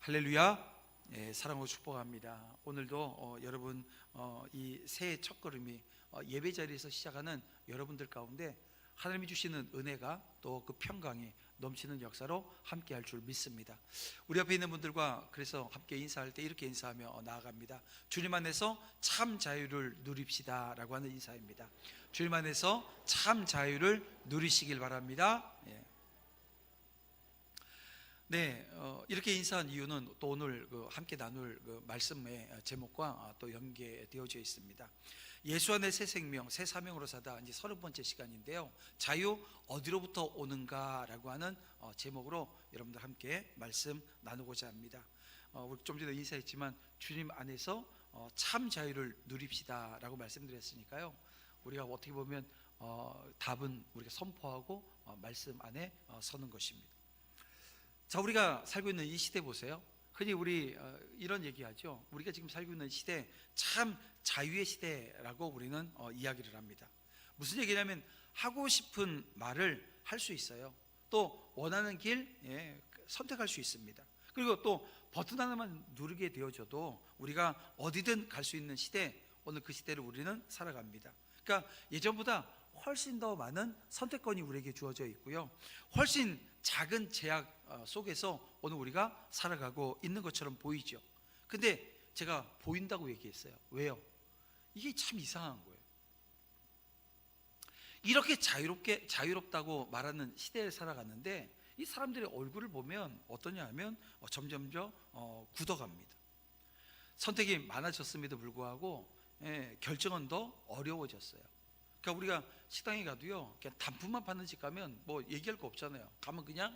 할렐루야. 사랑으로 축복합니다. 오늘도 여러분 이 새해 첫걸음이 예배 자리에서 시작하는 여러분들 가운데 하나님이 주시는 은혜가 또 그 평강이 넘치는 역사로 함께 할 줄 믿습니다. 우리 옆에 있는 분들과 그래서 함께 인사할 때 이렇게 인사하며 나아갑니다. 주님 안에서 참 자유를 누립시다 라고 하는 인사입니다. 주님 안에서 참 자유를 누리시길 바랍니다. 네, 이렇게 인사한 이유는 또 오늘 함께 나눌 말씀의 제목과 또 연계되어져 있습니다. 예수 안에 새 생명, 새 사명으로 사다 이제 30번째 시간인데요. 자유 어디로부터 오는가라고 하는 제목으로 여러분들 함께 말씀 나누고자 합니다. 우리 좀 전에 인사했지만 주님 안에서 참 자유를 누립시다라고 말씀드렸으니까요. 우리가 어떻게 보면 답은 우리가 선포하고 말씀 안에 서는 것입니다. 자, 우리가 살고 있는 이 시대 보세요. 흔히 우리 이런 얘기하죠. 우리가 지금 살고 있는 시대 참 자유의 시대라고 우리는 이야기를 합니다. 무슨 얘기냐면 하고 싶은 말을 할 수 있어요. 또 원하는 길 선택할 수 있습니다. 그리고 또 버튼 하나만 누르게 되어져도 우리가 어디든 갈 수 있는 시대, 오늘 그 시대를 우리는 살아갑니다. 그러니까 예전보다 훨씬 더 많은 선택권이 우리에게 주어져 있고요, 훨씬 작은 제약 속에서 오늘 우리가 살아가고 있는 것처럼 보이죠. 근데 제가 보인다고 얘기했어요. 왜요? 이게 참 이상한 거예요. 이렇게 자유롭다고 말하는 시대에 살아갔는데 이 사람들의 얼굴을 보면 어떠냐 하면 점점점 굳어갑니다. 선택이 많아졌음에도 불구하고 결정은 더 어려워졌어요. 그러니까 우리가 식당에 가도요, 그냥 단품만 파는 집 가면 뭐 얘기할 거 없잖아요. 가면 그냥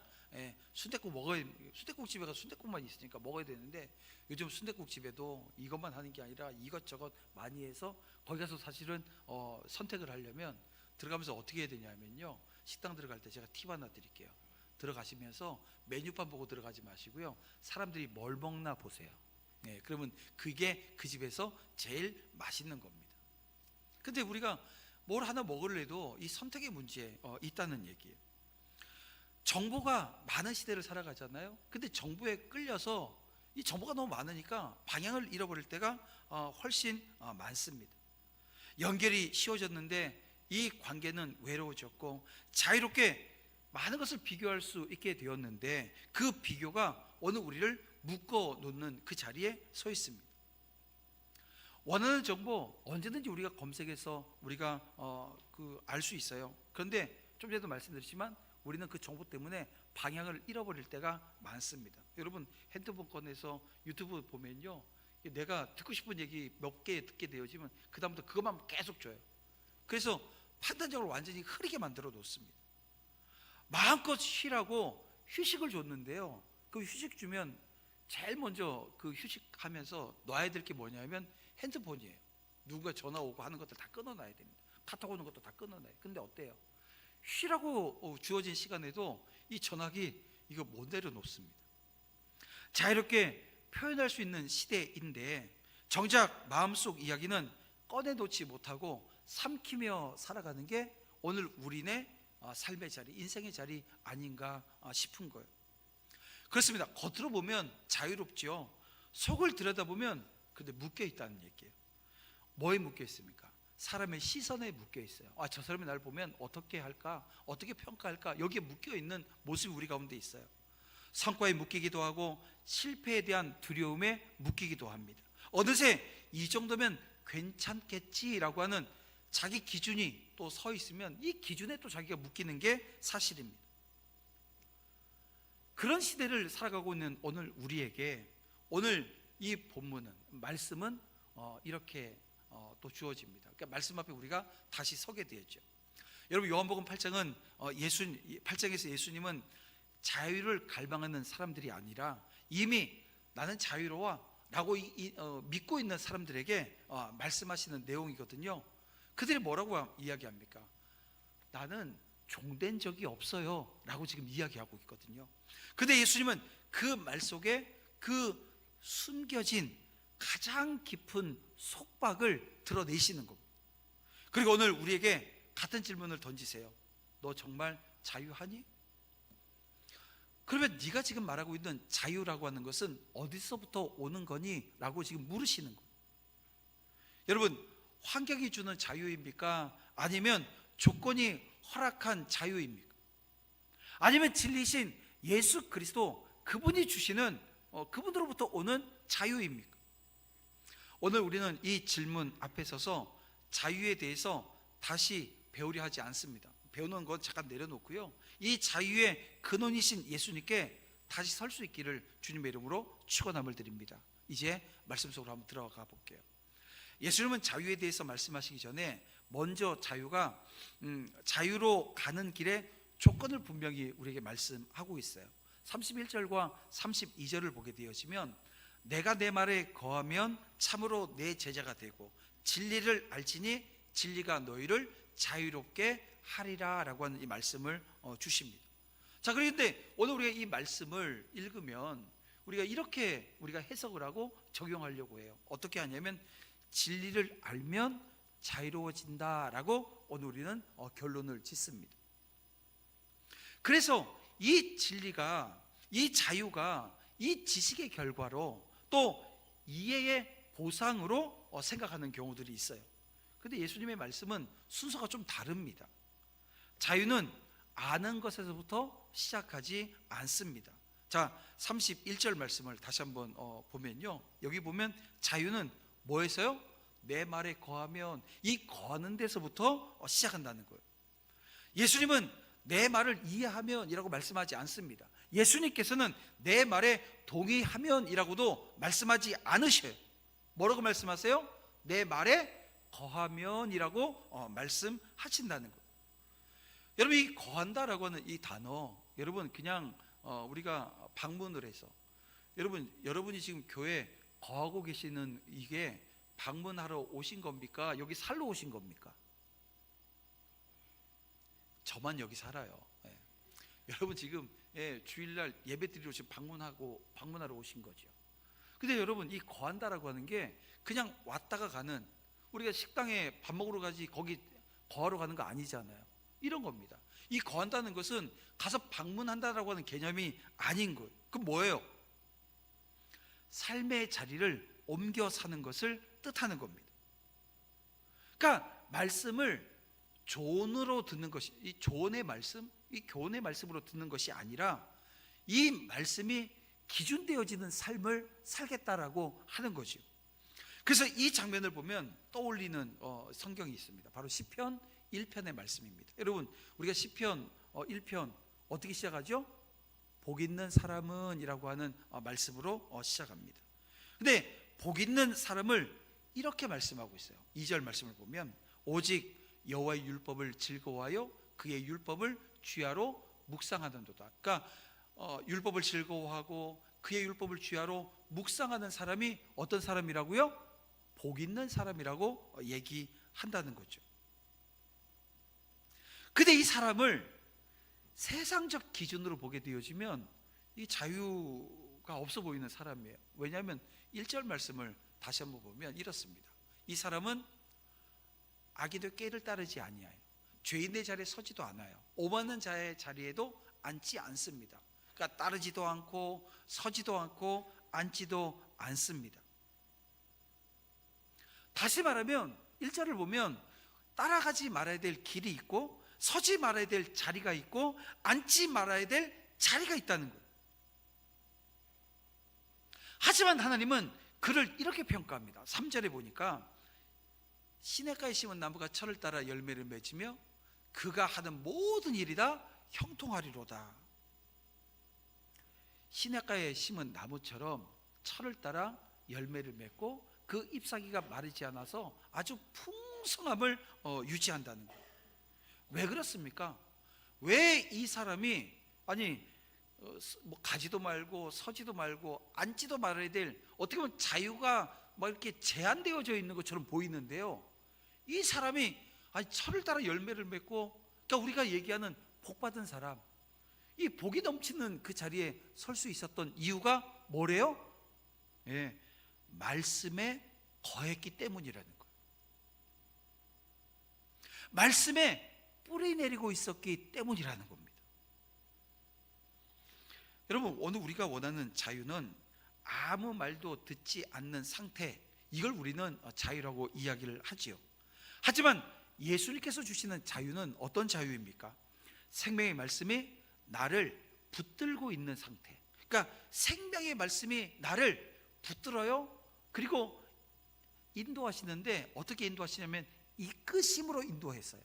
순댓국 먹어야, 순댓국 집에 가서 순댓국만 있으니까 먹어야 되는데 요즘 순댓국 집에도 이것만 하는 게 아니라 이것저것 많이 해서 거기 가서 사실은 선택을 하려면 들어가면서 어떻게 해야 되냐면요, 식당 들어갈 때 제가 팁 하나 드릴게요. 들어가시면서 메뉴판 보고 들어가지 마시고요, 사람들이 뭘 먹나 보세요. 그러면 그게 그 집에서 제일 맛있는 겁니다. 근데 우리가 뭘 하나 먹으려도 이 선택의 문제에 있다는 얘기예요. 정보가 많은 시대를 살아가잖아요. 근데 정보에 끌려서 이 정보가 너무 많으니까 방향을 잃어버릴 때가 훨씬 많습니다. 연결이 쉬워졌는데 이 관계는 외로워졌고, 자유롭게 많은 것을 비교할 수 있게 되었는데 그 비교가 오늘 우리를 묶어 놓는 그 자리에 서 있습니다. 원하는 정보 언제든지 우리가 검색해서 우리가 알 수 있어요. 그런데 좀 전에도 말씀드렸지만 우리는 그 정보 때문에 방향을 잃어버릴 때가 많습니다. 여러분 핸드폰 꺼내서 유튜브 보면요, 내가 듣고 싶은 얘기 몇 개 듣게 되어지면 그 다음부터 그것만 계속 줘요. 그래서 판단력을 완전히 흐리게 만들어 놓습니다. 마음껏 쉬라고 휴식을 줬는데요, 그 휴식 주면 제일 먼저 그 휴식하면서 놔야 될 게 뭐냐면 핸드폰이에요. 누군가 전화 오고 하는 것들 다 끊어놔야 됩니다. 카톡 오는 것도 다 끊어놔요. 근데 어때요? 쉬라고 주어진 시간에도 이 전화기 이거 못 내려놓습니다. 자유롭게 표현할 수 있는 시대인데 정작 마음속 이야기는 꺼내놓지 못하고 삼키며 살아가는 게 오늘 우리네 삶의 자리, 인생의 자리 아닌가 싶은 거예요. 그렇습니다. 겉으로 보면 자유롭죠. 속을 들여다보면 근데 묶여 있다는 얘기예요. 뭐에 묶여 있습니까? 사람의 시선에 묶여 있어요. 저 사람이 나를 보면 어떻게 할까? 어떻게 평가할까? 여기에 묶여 있는 모습이 우리 가운데 있어요. 성과에 묶이기도 하고 실패에 대한 두려움에 묶이기도 합니다. 어느새 이 정도면 괜찮겠지라고 하는 자기 기준이 또 서 있으면 이 기준에 또 자기가 묶이는 게 사실입니다. 그런 시대를 살아가고 있는 오늘 우리에게 오늘 이 본문은, 말씀은 이렇게 또 주어집니다. 그러니까 말씀 앞에 우리가 다시 서게 되었죠. 여러분 요한복음 8장은 8장에서 예수님은 자유를 갈망하는 사람들이 아니라 이미 나는 자유로워 라고 믿고 있는 사람들에게 말씀하시는 내용이거든요. 그들이 뭐라고 이야기합니까? 나는 종된 적이 없어요 라고 지금 이야기하고 있거든요. 근데 예수님은 그 말 속에 그 숨겨진 가장 깊은 속박을 드러내시는 겁니다. 그리고 오늘 우리에게 같은 질문을 던지세요. 너 정말 자유하니? 그러면 네가 지금 말하고 있는 자유라고 하는 것은 어디서부터 오는 거니? 라고 지금 물으시는 거예요. 여러분, 환경이 주는 자유입니까? 아니면 조건이 허락한 자유입니까? 아니면 진리신 예수 그리스도 그분이 주시는 그분으로부터 오는 자유입니까? 오늘 우리는 이 질문 앞에 서서 자유에 대해서 다시 배우려 하지 않습니다. 배우는 건 잠깐 내려놓고요, 이 자유의 근원이신 예수님께 다시 설 수 있기를 주님의 이름으로 축원함을 드립니다. 이제 말씀 속으로 한번 들어가 볼게요. 예수님은 자유에 대해서 말씀하시기 전에 먼저 자유로 가는 길에 조건을 분명히 우리에게 말씀하고 있어요. 31절과 32절을 보게 되어지면, 내가 내 말에 거하면 참으로 내 제자가 되고 진리를 알지니 진리가 너희를 자유롭게 하리라 라고 하는 이 말씀을 주십니다. 자, 그런데 오늘 우리가 이 말씀을 읽으면 우리가 이렇게 해석을 하고 적용하려고 해요. 어떻게 하냐면, 진리를 알면 자유로워진다 라고 오늘 우리는 결론을 짓습니다. 그래서 이 진리가, 이 자유가 이 지식의 결과로 또 이해의 보상으로 생각하는 경우들이 있어요. 그런데 예수님의 말씀은 순서가 좀 다릅니다. 자유는 아는 것에서부터 시작하지 않습니다. 자, 31절 말씀을 다시 한번 보면요, 여기 보면 자유는 뭐에서요? 내 말에 거하면, 이 거하는 데서부터 시작한다는 거예요. 예수님은 내 말을 이해하면 이라고 말씀하지 않습니다. 예수님께서는 내 말에 동의하면 이라고도 말씀하지 않으셔요. 뭐라고 말씀하세요? 내 말에 거하면 이라고 말씀하신다는 거예요. 여러분, 이 거한다라고 하는 이 단어, 여러분 그냥 우리가 방문을 해서, 여러분이 지금 교회 거하고 계시는 이게 방문하러 오신 겁니까? 여기 살러 오신 겁니까? 저만 여기 살아요. 예. 여러분 지금 주일날 예배 드리러 지금 방문하러 오신 거죠. 근데 여러분, 이 거한다라고 하는 게 그냥 왔다가 가는, 우리가 식당에 밥 먹으러 가지 거기 거하러 가는 거 아니잖아요. 이런 겁니다. 이 거한다는 것은 가서 방문한다라고 하는 개념이 아닌 거예요. 그럼 뭐예요? 삶의 자리를 옮겨 사는 것을 뜻하는 겁니다. 그러니까 말씀을 조언으로 듣는 것이, 이 조언의 말씀, 이 교훈의 말씀으로 듣는 것이 아니라 이 말씀이 기준되어지는 삶을 살겠다라고 하는 거죠. 그래서 이 장면을 보면 떠올리는 성경이 있습니다. 바로 시편 1편의 말씀입니다. 여러분, 우리가 시편 1편 어떻게 시작하죠? 복 있는 사람은 이라고 하는 말씀으로 시작합니다. 근데 복 있는 사람을 이렇게 말씀하고 있어요. 2절 말씀을 보면, 오직 여호와의 율법을 즐거워하여 그의 율법을 주야로 묵상하는도다. 그러니까 율법을 즐거워하고 그의 율법을 주야로 묵상하는 사람이 어떤 사람이라고요? 복 있는 사람이라고 얘기한다는 거죠. 근데 이 사람을 세상적 기준으로 보게 되어지면 이 자유가 없어 보이는 사람이에요. 왜냐하면 1절 말씀을 다시 한번 보면 이렇습니다. 이 사람은 악인의 꾀를 따르지 아니하여 죄인의 자리에 서지도 않아요. 오만한 자의 자리에도 앉지 않습니다. 그러니까 따르지도 않고 서지도 않고 앉지도 않습니다. 다시 말하면 1절을 보면 따라가지 말아야 될 길이 있고, 서지 말아야 될 자리가 있고, 앉지 말아야 될 자리가 있다는 거예요. 하지만 하나님은 그를 이렇게 평가합니다. 3절에 보니까, 시냇가에 심은 나무가 철을 따라 열매를 맺으며 그가 하는 모든 일이 다 형통하리로다. 시냇가에 심은 나무처럼 철을 따라 열매를 맺고 그 잎사귀가 마르지 않아서 아주 풍성함을 유지한다는 거예요. 왜 그렇습니까? 왜 이 사람이 뭐 가지도 말고 서지도 말고 앉지도 말아야 될, 어떻게 보면 자유가 막 이렇게 제한되어져 있는 것처럼 보이는데요, 이 사람이 철을 따라 열매를 맺고, 그러니까 우리가 얘기하는 복받은 사람, 이 복이 넘치는 그 자리에 설 수 있었던 이유가 뭐래요? 말씀에 거했기 때문이라는 거예요. 말씀에 뿌리 내리고 있었기 때문이라는 겁니다. 여러분, 오늘 우리가 원하는 자유는 아무 말도 듣지 않는 상태, 이걸 우리는 자유라고 이야기를 하지요. 하지만 예수님께서 주시는 자유는 어떤 자유입니까? 생명의 말씀이 나를 붙들고 있는 상태. 그러니까 생명의 말씀이 나를 붙들어요. 그리고 인도하시는데 어떻게 인도하시냐면 이끄심으로 인도했어요.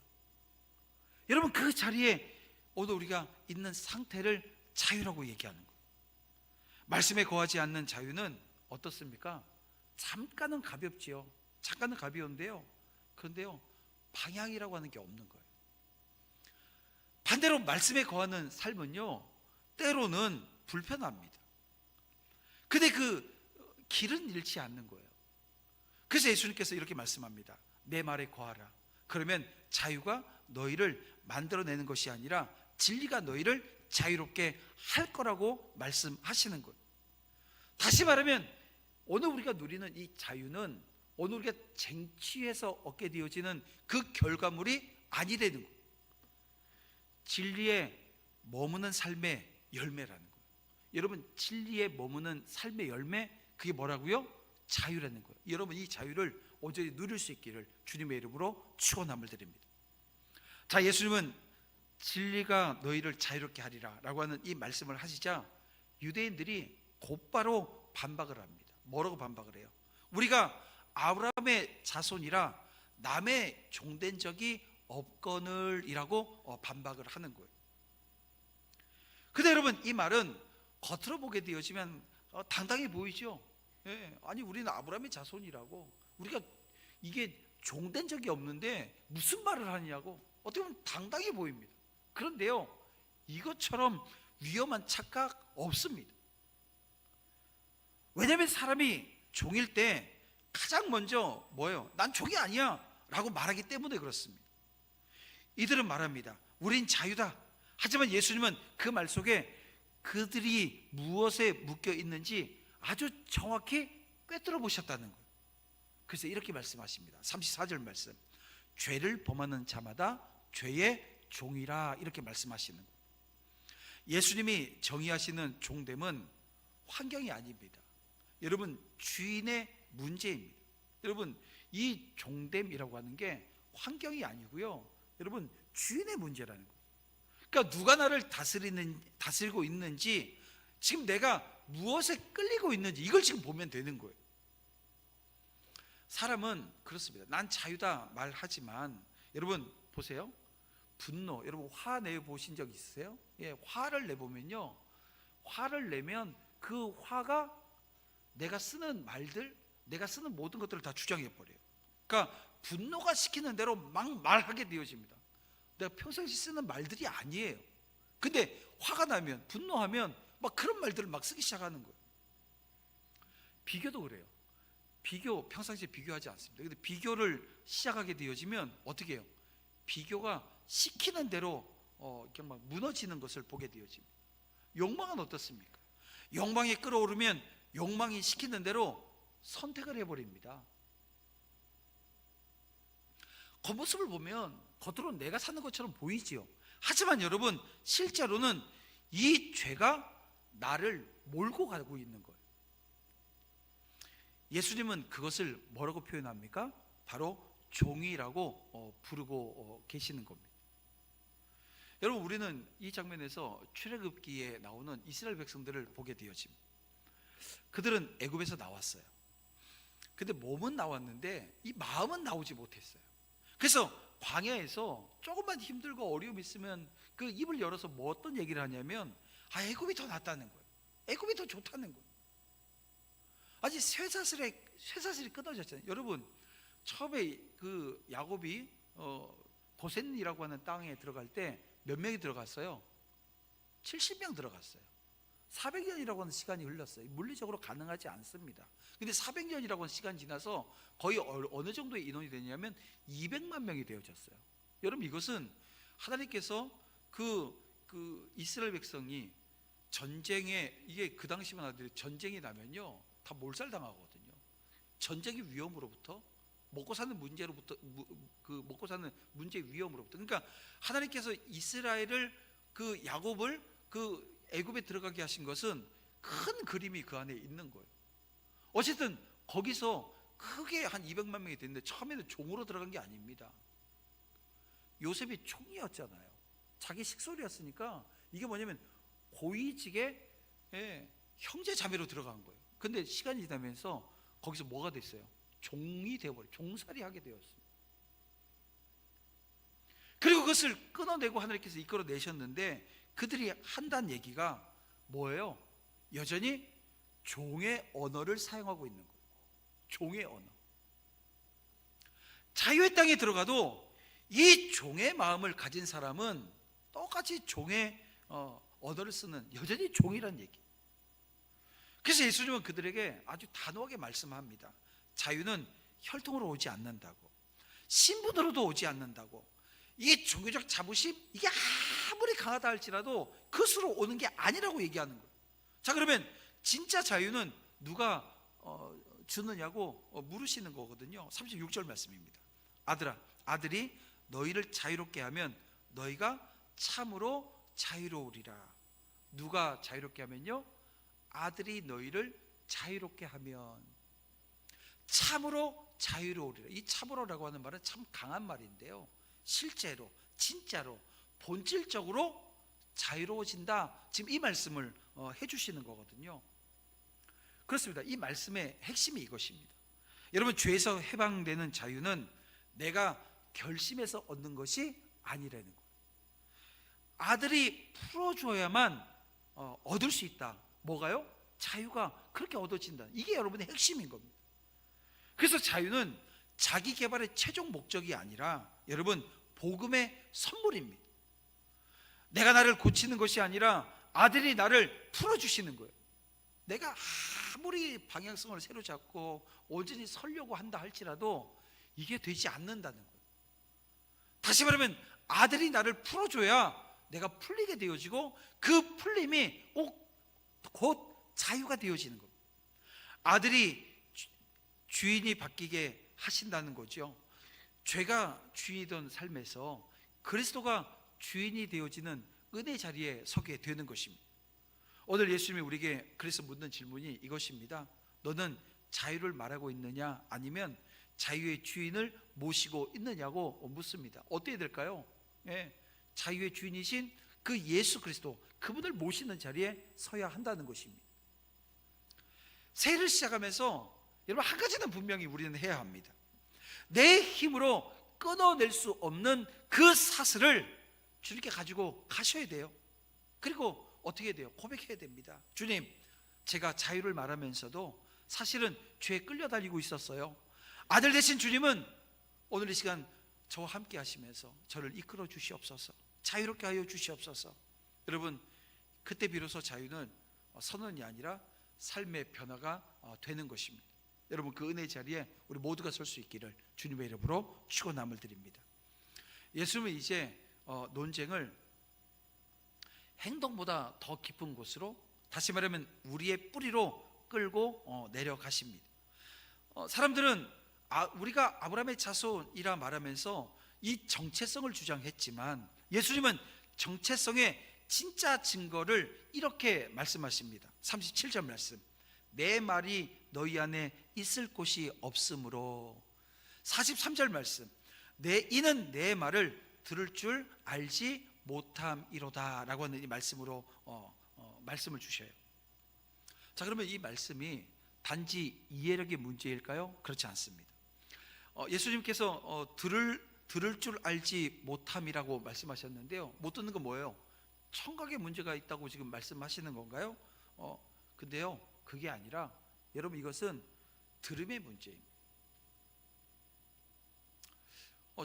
여러분, 그 자리에 오늘 우리가 있는 상태를 자유라고 얘기하는 거예요. 말씀에 거하지 않는 자유는 어떻습니까? 잠깐은 가볍지요. 잠깐은 가벼운데요, 그런데요, 방향이라고 하는 게 없는 거예요. 반대로 말씀에 거하는 삶은요, 때로는 불편합니다. 근데 그 길은 잃지 않는 거예요. 그래서 예수님께서 이렇게 말씀합니다. 내 말에 거하라. 그러면 자유가 너희를 만들어내는 것이 아니라 진리가 너희를 자유롭게 할 거라고 말씀하시는 거예요. 다시 말하면 오늘 우리가 누리는 이 자유는 오늘 우리가 쟁취해서 얻게 되어지는 그 결과물이 아니라는 거예요. 진리에 머무는 삶의 열매라는 거예요. 여러분, 진리에 머무는 삶의 열매, 그게 뭐라고요? 자유라는 거예요. 여러분, 이 자유를 온전히 누릴 수 있기를 주님의 이름으로 축원함을 드립니다. 자, 예수님은 진리가 너희를 자유롭게 하리라 라고 하는 이 말씀을 하시자 유대인들이 곧바로 반박을 합니다. 뭐라고 반박을 해요? 우리가 아브라함의 자손이라 남의 종된 적이 없거늘 이라고 반박을 하는 거예요. 근데 여러분, 이 말은 겉으로 보게 되어지면 당당해 보이죠. 예, 아니 우리는 아브라함의 자손이라고, 우리가 이게 종된 적이 없는데 무슨 말을 하느냐고 어떻게 보면 당당해 보입니다. 그런데요, 이것처럼 위험한 착각 없습니다. 왜냐하면 사람이 종일 때 가장 먼저 뭐예요? 난 종이 아니야 라고 말하기 때문에 그렇습니다. 이들은 말합니다. 우린 자유다. 하지만 예수님은 그 말 속에 그들이 무엇에 묶여 있는지 아주 정확히 꿰뚫어 보셨다는 거예요. 그래서 이렇게 말씀하십니다. 34절 말씀, 죄를 범하는 자마다 죄의 종이라, 이렇게 말씀하시는 거예요. 예수님이 정의하시는 종됨은 환경이 아닙니다. 여러분, 주인의 문제입니다. 여러분, 이 종됨이라고 하는 게 환경이 아니고요, 여러분, 주인의 문제라는 거예요. 그러니까 누가 나를 다스리고 있는지, 지금 내가 무엇에 끌리고 있는지, 이걸 지금 보면 되는 거예요. 사람은 그렇습니다. 난 자유다 말하지만 여러분 보세요. 분노, 여러분 화 내보신 적 있으세요? 예, 화를 내보면요, 화를 내면 그 화가 내가 쓰는 말들, 내가 쓰는 모든 것들을 다 주장해 버려요. 그러니까 분노가 시키는 대로 막 말하게 되어집니다. 내가 평상시 쓰는 말들이 아니에요. 근데 화가 나면, 분노하면 막 그런 말들을 막 쓰기 시작하는 거예요. 비교도 그래요. 비교, 평상시에 비교하지 않습니다. 근데 비교를 시작하게 되어지면 어떻게 해요? 비교가 시키는 대로 이렇게 막 무너지는 것을 보게 되어집니다. 욕망은 어떻습니까? 욕망이 끌어오르면 욕망이 시키는 대로 선택을 해버립니다. 겉모습을 보면 겉으로는 내가 사는 것처럼 보이지요. 하지만 여러분, 실제로는 이 죄가 나를 몰고 가고 있는 거예요. 예수님은 그것을 뭐라고 표현합니까? 바로 종이라고 부르고 계시는 겁니다. 여러분, 우리는 이 장면에서 출애굽기에 나오는 이스라엘 백성들을 보게 되어집니다. 그들은 애굽에서 나왔어요. 근데 몸은 나왔는데 이 마음은 나오지 못했어요. 그래서 광야에서 조금만 힘들고 어려움이 있으면 그 입을 열어서 뭐 어떤 얘기를 하냐면, 애굽이 더 낫다는 거예요. 애굽이 더 좋다는 거예요. 아직 쇠사슬이 끊어졌잖아요. 여러분, 처음에 그 야곱이 고센이라고 하는 땅에 들어갈 때 몇 명이 들어갔어요? 70명 들어갔어요. 400년이라고 하는 시간이 흘렀어요. 물리적으로 가능하지 않습니다. 근데 400년이라고 하는 시간이 지나서 거의 어느 정도의 인원이 되냐면 200만 명이 되어졌어요. 여러분, 이것은 하나님께서 그 이스라엘 백성이 전쟁에, 이게 그 당시만 하더라도 전쟁이 나면요 다 몰살당하거든요. 전쟁의 위험으로부터, 먹고 사는 문제로부터, 그 먹고 사는 문제의 위험으로부터. 그러니까 하나님께서 이스라엘을, 그 야곱을 그 애굽에 들어가게 하신 것은 큰 그림이 그 안에 있는 거예요. 어쨌든 거기서 크게 한 200만 명이 됐는데 처음에는 종으로 들어간 게 아닙니다. 요셉이 총리였잖아요. 자기 식솔이었으니까 이게 뭐냐면 고위직의 형제 자매로 들어간 거예요. 근데 시간이 지나면서 거기서 뭐가 됐어요? 종이 되어버려, 종살이 하게 되었어요. 그리고 그것을 끊어내고 하나님께서 이끌어내셨는데 그들이 한다는 얘기가 뭐예요? 여전히 종의 언어를 사용하고 있는 거예요. 종의 언어. 자유의 땅에 들어가도 이 종의 마음을 가진 사람은 똑같이 종의 언어를 쓰는 여전히 종이란 얘기. 그래서 예수님은 그들에게 아주 단호하게 말씀합니다. 자유는 혈통으로 오지 않는다고, 신분으로도 오지 않는다고. 이게 종교적 자부심, 이게 아무리 강하다 할지라도 그것으로 오는 게 아니라고 얘기하는 거예요. 자, 그러면 진짜 자유는 누가 주느냐고 물으시는 거거든요. 36절 말씀입니다. 아들아, 아들이 너희를 자유롭게 하면 너희가 참으로 자유로우리라. 누가 자유롭게 하면요? 아들이 너희를 자유롭게 하면 참으로 자유로우리라. 이 참으로라고 하는 말은 참 강한 말인데요, 실제로 진짜로 본질적으로 자유로워진다, 지금 이 말씀을 해주시는 거거든요. 그렇습니다. 이 말씀의 핵심이 이것입니다. 여러분, 죄에서 해방되는 자유는 내가 결심해서 얻는 것이 아니라는 거예요. 아들이 풀어줘야만 얻을 수 있다. 뭐가요? 자유가 그렇게 얻어진다. 이게 여러분의 핵심인 겁니다. 그래서 자유는 자기 개발의 최종 목적이 아니라 여러분, 복음의 선물입니다. 내가 나를 고치는 것이 아니라 아들이 나를 풀어주시는 거예요. 내가 아무리 방향성을 새로 잡고 온전히 서려고 한다 할지라도 이게 되지 않는다는 거예요. 다시 말하면 아들이 나를 풀어줘야 내가 풀리게 되어지고 그 풀림이 곧 자유가 되어지는 겁니다. 아들이 주인이 바뀌게 하신다는 거죠. 죄가 주인이던 삶에서 그리스도가 주인이 되어지는 은혜 자리에 서게 되는 것입니다. 오늘 예수님이 우리에게 그래서 묻는 질문이 이것입니다. 너는 자유를 말하고 있느냐, 아니면 자유의 주인을 모시고 있느냐고 묻습니다. 어떻게 될까요? 자유의 주인이신 그 예수 그리스도, 그분을 모시는 자리에 서야 한다는 것입니다. 새해를 시작하면서 여러분, 한 가지는 분명히 우리는 해야 합니다. 내 힘으로 끊어낼 수 없는 그 사슬을 주님께 가지고 가셔야 돼요. 그리고 어떻게 해야 돼요? 고백해야 됩니다. 주님, 제가 자유를 말하면서도 사실은 죄에 끌려다니고 있었어요. 아들 되신 주님은 오늘 이 시간 저와 함께 하시면서 저를 이끌어 주시옵소서, 자유롭게 하여 주시옵소서. 여러분, 그때 비로소 자유는 선언이 아니라 삶의 변화가 되는 것입니다. 여러분, 그 은혜의 자리에 우리 모두가 설 수 있기를 주님의 이름으로 축원함을 드립니다. 예수님은 이제 논쟁을 행동보다 더 깊은 곳으로, 다시 말하면 우리의 뿌리로 끌고 내려가십니다. 사람들은 우리가 아브라함의 자손이라 말하면서 이 정체성을 주장했지만 예수님은 정체성의 진짜 증거를 이렇게 말씀하십니다. 37절 말씀, 내 말이 너희 안에 있을 곳이 없으므로. 43절 말씀, 이는 내 말을 들을 줄 알지 못함이로다 라고 하는 이 말씀으로 말씀을 주셔요. 자, 그러면 이 말씀이 단지 이해력의 문제일까요? 그렇지 않습니다. 예수님께서 들을 줄 알지 못함이라고 말씀하셨는데요, 못 듣는 건 뭐예요? 청각에 문제가 있다고 지금 말씀하시는 건가요? 근데요, 그게 아니라 여러분, 이것은 들음의 문제입니다.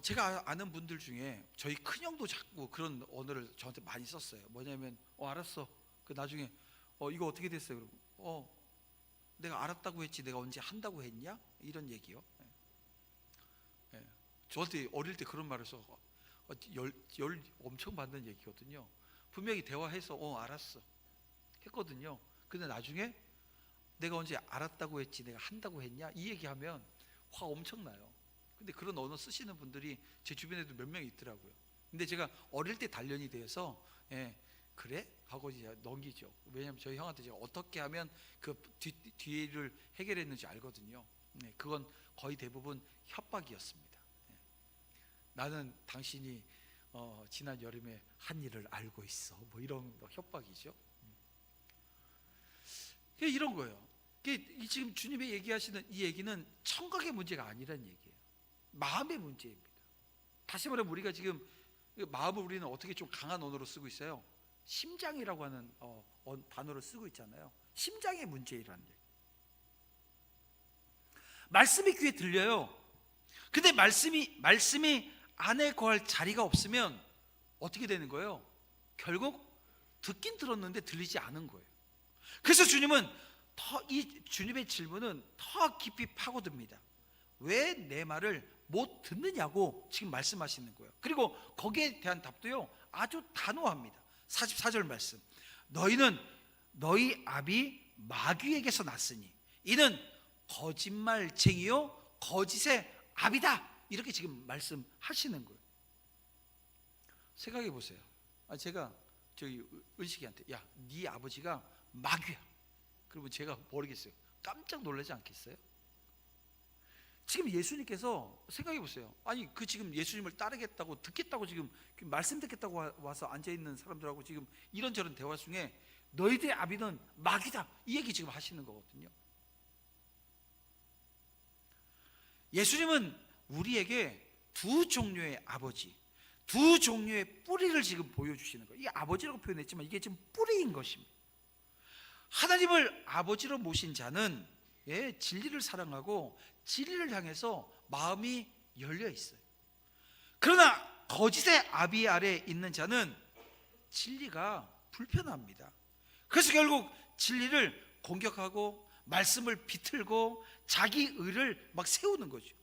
제가 아는 분들 중에 저희 큰형도 자꾸 그런 언어를 저한테 많이 썼어요. 뭐냐면 알았어. 그 나중에 이거 어떻게 됐어요? 그러고 내가 알았다고 했지 내가 언제 한다고 했냐? 이런 얘기요. 저한테 어릴 때 그런 말을 써 열 엄청 받는 얘기거든요. 분명히 대화해서 알았어 했거든요. 근데 나중에 내가 언제 알았다고 했지 내가 한다고 했냐? 이 얘기하면 화 엄청 나요. 근데 그런 언어 쓰시는 분들이 제 주변에도 몇 명 있더라고요. 근데 제가 어릴 때 단련이 되어서 그래? 하고 이제 넘기죠. 왜냐하면 저희 형한테 제가 어떻게 하면 그 뒤를 해결했는지 알거든요. 네, 그건 거의 대부분 협박이었습니다. 네. 나는 당신이 지난 여름에 한 일을 알고 있어. 뭐 이런 협박이죠. 이런 거예요. 지금 주님이 얘기하시는 이 얘기는 청각의 문제가 아니라는 얘기예요. 마음의 문제입니다. 다시 말하면 우리가 지금 마음을 우리는 어떻게 좀 강한 언어로 쓰고 있어요. 심장이라고 하는 단어를 쓰고 있잖아요. 심장의 문제라는 얘기. 말씀이 귀에 들려요. 근데 말씀이 안에 거할 자리가 없으면 어떻게 되는 거예요? 결국 듣긴 들었는데 들리지 않은 거예요. 그래서 이 주님의 질문은 더 깊이 파고듭니다. 왜 내 말을 못 듣느냐고 지금 말씀하시는 거예요. 그리고 거기에 대한 답도요 아주 단호합니다. 44절 말씀, 너희는 너희 아비 마귀에게서 났으니 이는 거짓말쟁이요 거짓의 아비다. 이렇게 지금 말씀하시는 거예요. 생각해 보세요. 제가 저기 은식이한테 야, 네 아버지가 마귀야. 그러면 제가 모르겠어요. 깜짝 놀라지 않겠어요? 지금 예수님께서 생각해 보세요. 아니 지금 예수님을 따르겠다고 듣겠다고 지금 말씀 듣겠다고 와서 앉아 있는 사람들하고 지금 이런저런 대화 중에 너희들의 아비는 마귀다 이 얘기 지금 하시는 거거든요. 예수님은 우리에게 두 종류의 아버지, 두 종류의 뿌리를 지금 보여주시는 거예요. 이 아버지라고 표현했지만 이게 지금 뿌리인 것입니다. 하나님을 아버지로 모신 자는 진리를 사랑하고 진리를 향해서 마음이 열려 있어요. 그러나 거짓의 아비 아래 있는 자는 진리가 불편합니다. 그래서 결국 진리를 공격하고 말씀을 비틀고 자기 의를 막 세우는 거죠.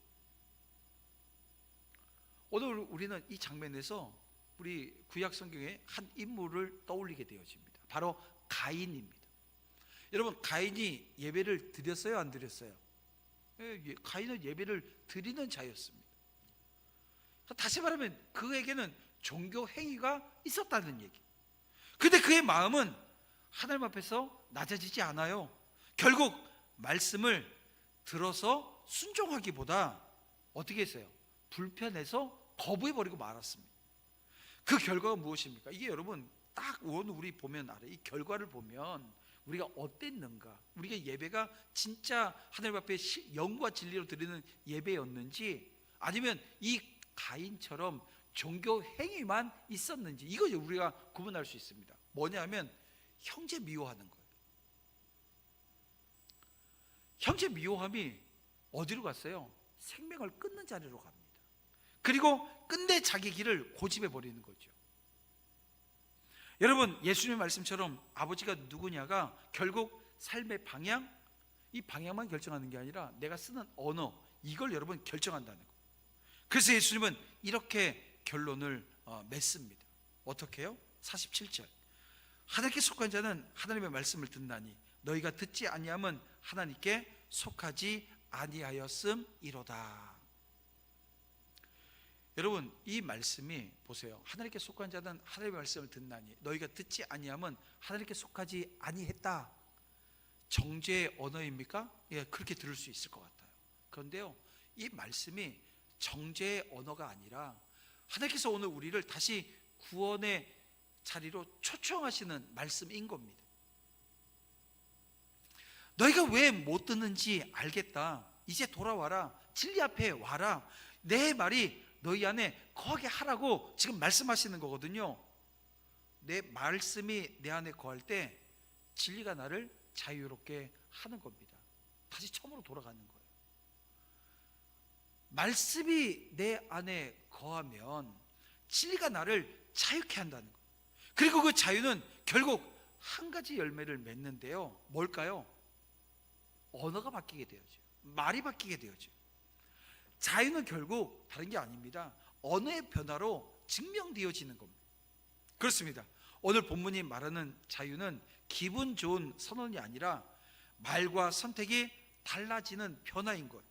오늘 우리는 이 장면에서 우리 구약 성경의 한 인물을 떠올리게 되어집니다. 바로 가인입니다. 여러분, 가인이 예배를 드렸어요, 안 드렸어요? 가인은 예배를 드리는 자였습니다. 다시 말하면 그에게는 종교 행위가 있었다는 얘기. 근데 그의 마음은 하나님 앞에서 낮아지지 않아요. 결국 말씀을 들어서 순종하기보다 어떻게 했어요? 불편해서 거부해버리고 말았습니다. 그 결과가 무엇입니까? 이게 여러분 딱 오늘 우리 보면 알아요. 이 결과를 보면 우리가 어땠는가, 우리가 예배가 진짜 하나님 앞에 영과 진리로 드리는 예배였는지, 아니면 이 가인처럼 종교 행위만 있었는지, 이거 우리가 구분할 수 있습니다. 뭐냐면 형제 미워하는 거예요. 형제 미워함이 어디로 갔어요? 생명을 끊는 자리로 갑니다. 그리고 끝내 자기 길을 고집해 버리는 거죠. 여러분, 예수님의 말씀처럼 아버지가 누구냐가 결국 삶의 방향, 이 방향만 결정하는 게 아니라 내가 쓰는 언어, 이걸 여러분 결정한다는 거예요. 그래서 예수님은 이렇게 결론을 맺습니다. 어떻게 해요? 47절, 하나님께 속한 자는 하나님의 말씀을 듣나니 너희가 듣지 아니함은 하나님께 속하지 아니하였음이로다. 여러분, 이 말씀이 보세요. 하나님께 속한 자는 하나님의 말씀을 듣나니 너희가 듣지 아니함은 하나님께 속하지 아니했다. 정죄의 언어입니까? 예, 그렇게 들을 수 있을 것 같아요. 그런데요, 이 말씀이 정죄의 언어가 아니라 하나님께서 오늘 우리를 다시 구원의 자리로 초청하시는 말씀인 겁니다. 너희가 왜 못 듣는지 알겠다. 이제 돌아와라. 진리 앞에 와라. 내 말이 너희 안에 거하게 하라고 지금 말씀하시는 거거든요. 내 말씀이 내 안에 거할 때 진리가 나를 자유롭게 하는 겁니다. 다시 처음으로 돌아가는 거예요. 말씀이 내 안에 거하면 진리가 나를 자유케 한다는 거예요. 그리고 그 자유는 결국 한 가지 열매를 맺는데요. 뭘까요? 언어가 바뀌게 되어져. 말이 바뀌게 되어져. 자유는 결국 다른 게 아닙니다. 언어의 변화로 증명되어지는 겁니다. 그렇습니다. 오늘 본문이 말하는 자유는 기분 좋은 선언이 아니라 말과 선택이 달라지는 변화인 거예요.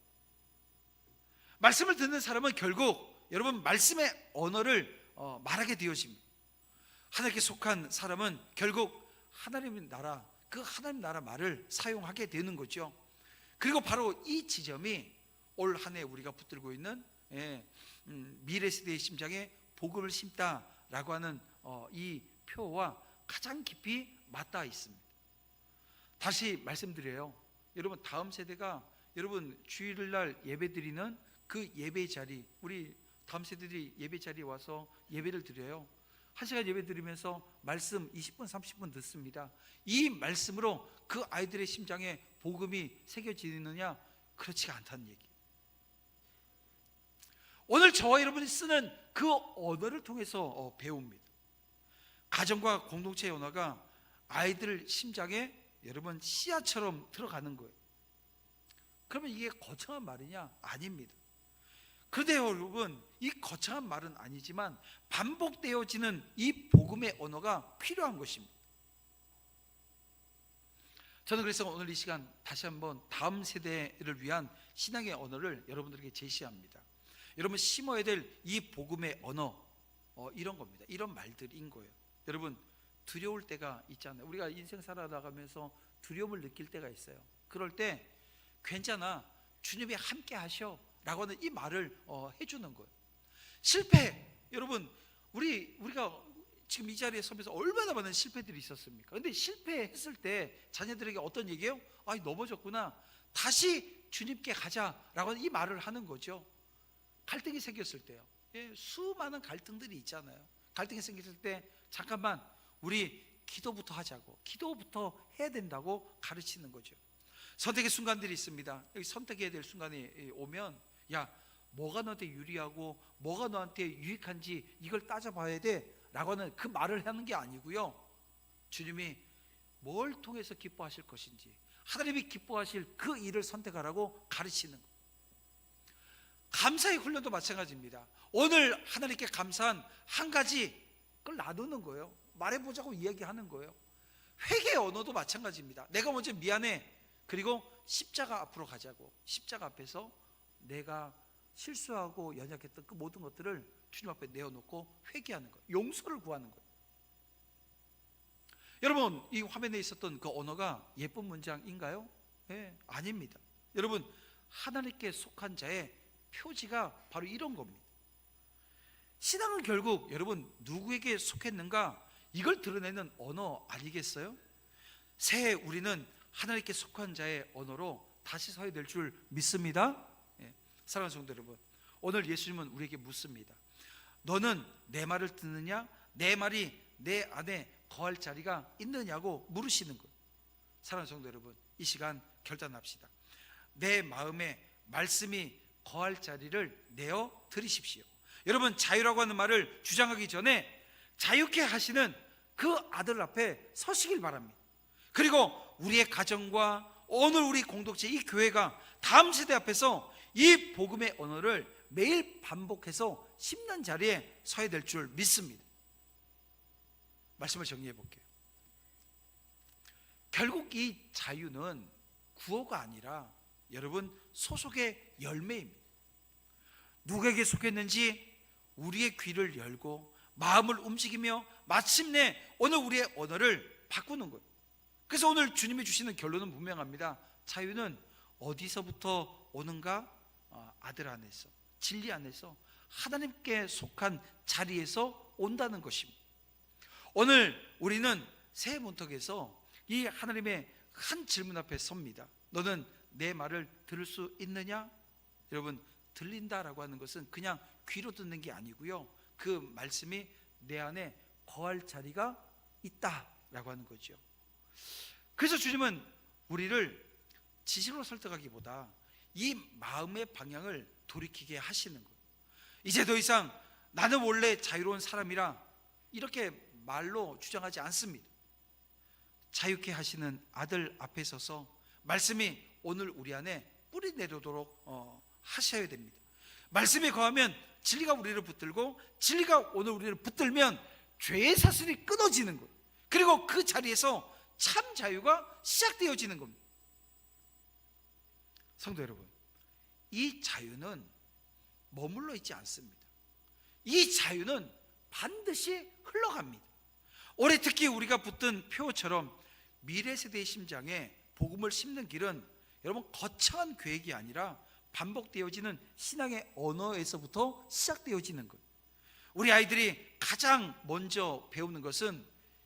말씀을 듣는 사람은 결국 여러분 말씀의 언어를 말하게 되어집니다. 하나님께 속한 사람은 결국 하나님의 나라, 그 하나님 나라 말을 사용하게 되는 거죠. 그리고 바로 이 지점이 올 한 해 우리가 붙들고 있는 미래 세대의 심장에 복음을 심다라고 하는 이 표와 가장 깊이 맞닿아 있습니다. 다시 말씀드려요. 여러분, 다음 세대가 여러분 주일날 예배드리는 그 예배 자리, 우리 다음 세대들이 예배 자리에 와서 예배를 드려요. 1시간 예배 드리면서 말씀 20분 30분 듣습니다. 이 말씀으로 그 아이들의 심장에 복음이 새겨지느냐? 그렇지가 않다는 얘기. 오늘 저와 여러분이 쓰는 그 언어를 통해서 배웁니다. 가정과 공동체의 언어가 아이들 심장에 여러분 씨앗처럼 들어가는 거예요. 그러면 이게 거창한 말이냐? 아닙니다. 그런데 여러분, 이 거창한 말은 아니지만 반복되어지는 이 복음의 언어가 필요한 것입니다. 저는 그래서 오늘 이 시간 다시 한번 다음 세대를 위한 신앙의 언어를 여러분들에게 제시합니다. 여러분, 심어야 될 이 복음의 언어, 이런 겁니다. 이런 말들인 거예요. 여러분, 두려울 때가 있잖아요. 우리가 인생 살아나가면서 두려움을 느낄 때가 있어요. 그럴 때 괜찮아, 주님이 함께 하셔 라고 하는 이 말을 해주는 거예요. 실패, 여러분, 우리가 지금 이 자리에 서면서 얼마나 많은 실패들이 있었습니까? 근데 실패했을 때 자녀들에게 어떤 얘기예요? 아, 넘어졌구나, 다시 주님께 가자라고 하는 이 말을 하는 거죠. 갈등이 생겼을 때요, 수많은 갈등들이 있잖아요. 갈등이 생겼을 때 잠깐만 우리 기도부터 하자고, 기도부터 해야 된다고 가르치는 거죠. 선택의 순간들이 있습니다. 여기 선택해야 될 순간이 오면, 야, 뭐가 너한테 유리하고 뭐가 너한테 유익한지 이걸 따져봐야 돼 라고 하는 그 말을 하는 게 아니고요, 주님이 뭘 통해서 기뻐하실 것인지, 하나님이 기뻐하실 그 일을 선택하라고 가르치는 거예요. 감사의 훈련도 마찬가지입니다. 오늘 하나님께 감사한 한 가지, 그걸 나누는 거예요. 말해보자고 이야기하는 거예요. 회개의 언어도 마찬가지입니다. 내가 먼저 미안해, 그리고 십자가 앞으로 가자고, 십자가 앞에서 내가 실수하고 연약했던 그 모든 것들을 주님 앞에 내어놓고 회개하는 거예요. 용서를 구하는 거예요. 여러분, 이 화면에 있었던 그 언어가 예쁜 문장인가요? 아닙니다. 여러분, 하나님께 속한 자의 표지가 바로 이런 겁니다. 신앙은 결국 여러분 누구에게 속했는가, 이걸 드러내는 언어 아니겠어요? 새해 우리는 하나님께 속한 자의 언어로 다시 서야 될 줄 믿습니다. 사랑하는 성도 여러분, 오늘 예수님은 우리에게 묻습니다. 너는 내 말을 듣느냐? 내 말이 내 안에 거할 자리가 있느냐고 물으시는 거예요. 사랑하는 성도 여러분, 이 시간 결단합시다. 내 마음에 말씀이 거할 자리를 내어 드리십시오. 여러분, 자유라고 하는 말을 주장하기 전에 자유케 하시는 그 아들 앞에 서시길 바랍니다. 그리고 우리의 가정과 오늘 우리 공동체, 이 교회가 다음 세대 앞에서 이 복음의 언어를 매일 반복해서 심는 자리에 서야 될 줄 믿습니다. 말씀을 정리해 볼게요. 결국 이 자유는 구호가 아니라 여러분 소속의 열매입니다. 누구에게 속했는지 우리의 귀를 열고 마음을 움직이며 마침내 오늘 우리의 언어를 바꾸는 거예요. 그래서 오늘 주님이 주시는 결론은 분명합니다. 자유는 어디서부터 오는가? 아들 안에서, 진리 안에서, 하나님께 속한 자리에서 온다는 것입니다. 오늘 우리는 새해 문턱에서 이 하나님의 한 질문 앞에 섭니다. 너는 내 말을 들을 수 있느냐? 여러분, 들린다라고 하는 것은 그냥 귀로 듣는 게 아니고요, 그 말씀이 내 안에 거할 자리가 있다라고 하는 거죠. 그래서 주님은 우리를 지식으로 설득하기보다 이 마음의 방향을 돌이키게 하시는 거예요. 이제 더 이상 나는 원래 자유로운 사람이라 이렇게 말로 주장하지 않습니다. 자유케 하시는 아들 앞에 서서 말씀이 오늘 우리 안에 뿌리 내려도록 하셔야 됩니다. 말씀에 거하면 진리가 우리를 붙들고, 진리가 오늘 우리를 붙들면 죄의 사슬이 끊어지는 거예요. 그리고 그 자리에서 참 자유가 시작되어지는 겁니다. 성도 여러분, 이 자유는 머물러 있지 않습니다. 이 자유는 반드시 흘러갑니다. 올해 특히 우리가 붙든 표처럼 미래 세대의 심장에 복음을 심는 길은 여러분 거창한 계획이 아니라 반복되어지는 신앙의 언어에서부터 시작되어지는 거예요. 우리 아이들이 가장 먼저 배우는 것은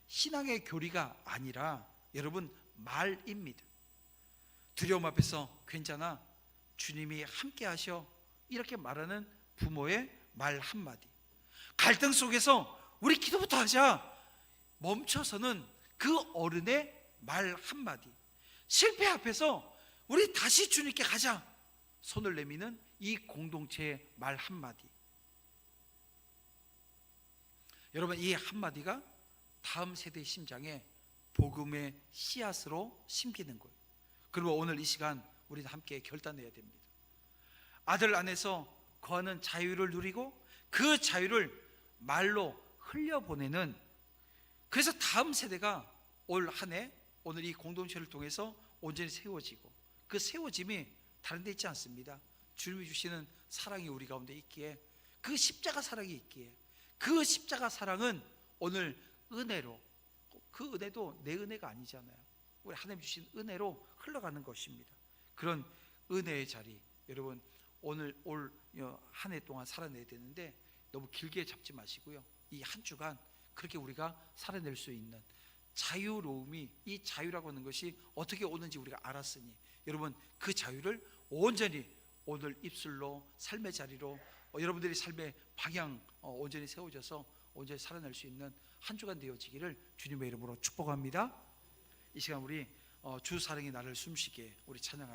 신앙의 교리가 아니라 여러분 말입니다. 두려움 앞에서 괜찮아, 주님이 함께 하셔, 이렇게 말하는 부모의 말 한마디. 갈등 속에서 우리 기도부터 하자 멈춰서는 그 어른의 말 한마디. 실패 앞에서 우리 다시 주님께 가자 손을 내미는 이 공동체의 말 한마디. 여러분, 이 한마디가 다음 세대의 심장에 복음의 씨앗으로 심기는 거예요. 그리고 오늘 이 시간 우리는 함께 결단해야 됩니다. 아들 안에서 거하는 자유를 누리고 그 자유를 말로 흘려보내는, 그래서 다음 세대가 올 한 해 오늘 이 공동체를 통해서 온전히 세워지고, 그 세워짐이 다른 데 있지 않습니다. 주님이 주시는 사랑이 우리 가운데 있기에, 그 십자가 사랑이 있기에, 그 십자가 사랑은 오늘 은혜로, 그 은혜도 내 은혜가 아니잖아요. 우리 하나님 주신 은혜로 흘러가는 것입니다. 그런 은혜의 자리, 여러분 오늘 올 한 해 동안 살아내야 되는데 너무 길게 잡지 마시고요, 이 한 주간 그렇게 우리가 살아낼 수 있는 자유로움이, 이 자유라고 하는 것이 어떻게 오는지 우리가 알았으니 여러분 그 자유를 온전히 오늘 입술로, 삶의 자리로 여러분들이 삶의 방향 온전히 세워져서 온전히 살아낼 수 있는 한 주간 되어지기를 주님의 이름으로 축복합니다. 이 시간 우리 주 사랑이 나를 숨쉬게 우리 찬양합니다.